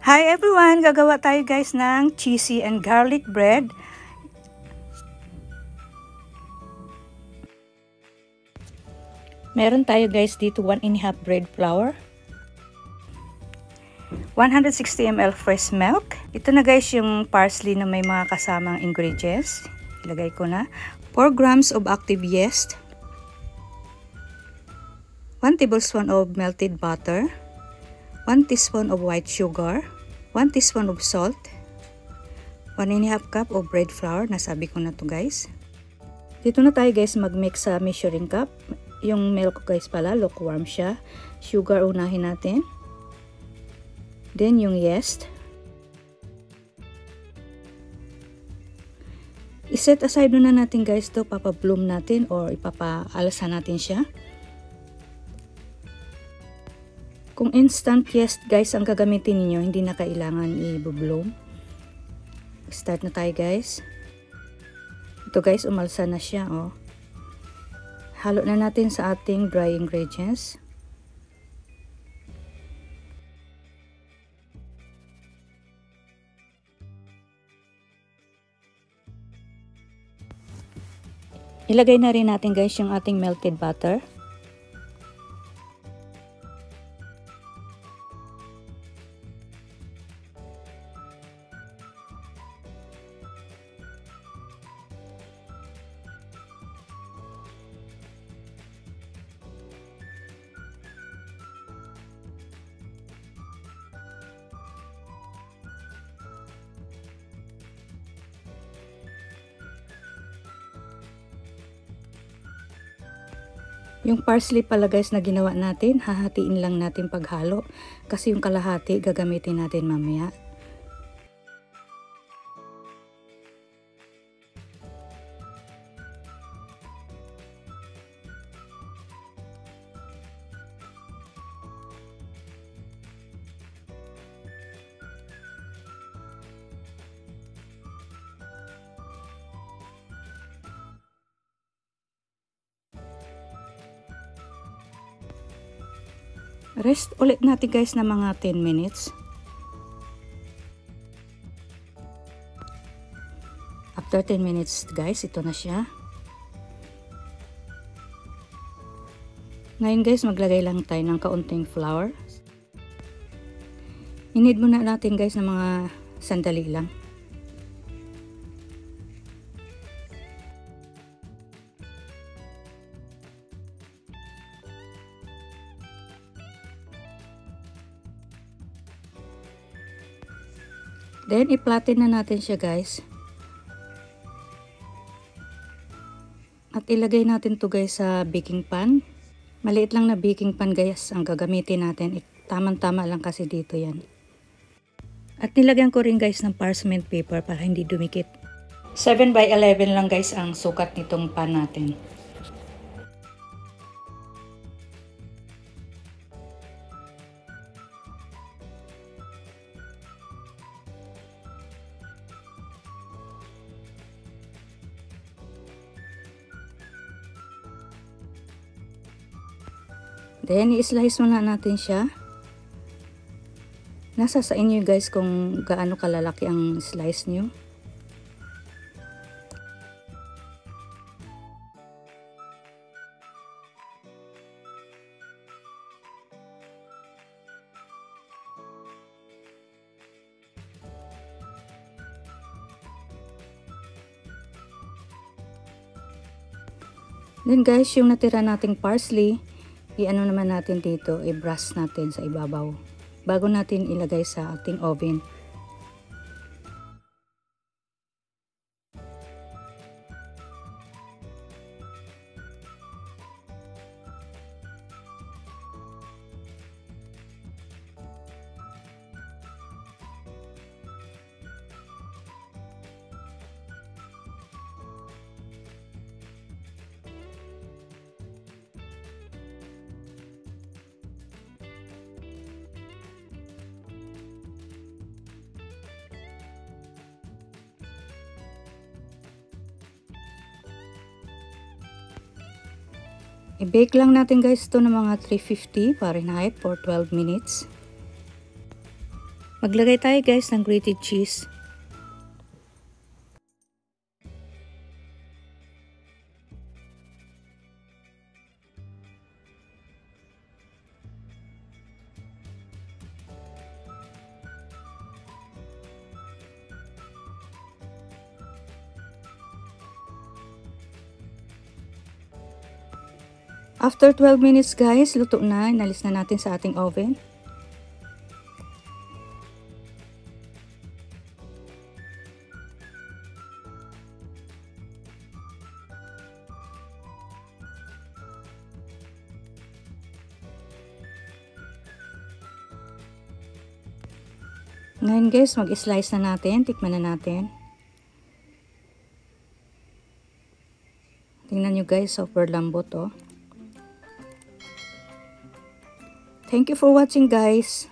Hi everyone! Gagawa tayo guys ng cheesy and garlic bread. Meron tayo guys dito 1½ bread flour. 160 ml fresh milk. Ito na guys yung parsley na may mga kasamang ingredients. Ilagay ko na. 4 grams of active yeast. 1 tablespoon of melted butter. 1 teaspoon of white sugar. 1 teaspoon of salt. 1½ cup of bread flour. Nasabi ko na to guys. Dito na tayo guys mag-mix sa measuring cup. Yung milk guys pala, lukewarm siya. Sugar unahin natin. Then yung yeast. I-set aside na natin guys to, papa-bloom natin or ipapa-alasan natin siya. Kung instant yeast guys ang gagamitin niyo, hindi na kailangan i-bloom. Start na tayo guys. Ito guys, umalsa na siya oh. Halo na natin sa ating dry ingredients. Ilagay na rin natin guys yung ating melted butter. Yung parsley pala guys na ginawa natin, hahatiin lang natin paghalo kasi yung kalahati gagamitin natin mamaya. Rest ulit natin guys na mga 10 minutes. After 10 minutes guys, ito na siya. Ngayon guys, maglagay lang tayo ng kaunting flour. I-knead muna natin guys ng mga sandali lang. Then, i-flatten na natin siya guys. At ilagay natin to guys sa baking pan. Maliit lang na baking pan guys ang gagamitin natin. Tamang-tama lang kasi dito yan. At nilagyan ko rin guys ng parchment paper para hindi dumikit. 7 by 11 lang guys ang sukat nitong pan natin. Then, i-slice muna natin siya. Nasa sa inyo guys kung gaano kalalaki ang slice nyo. Then guys, yung natira nating parsley, i-ano naman natin dito, i-brush natin sa ibabaw bago natin ilagay sa ating oven. I-bake lang natin guys ito ng mga 350 Fahrenheit for 12 minutes. Maglagay tayo guys ng grated cheese. After 12 minutes guys, luto na. Inalis na natin sa ating oven. Ngayon guys, mag-slice na natin. Tikman na natin. Tingnan nyo guys, super lambot oh. Thank you for watching guys.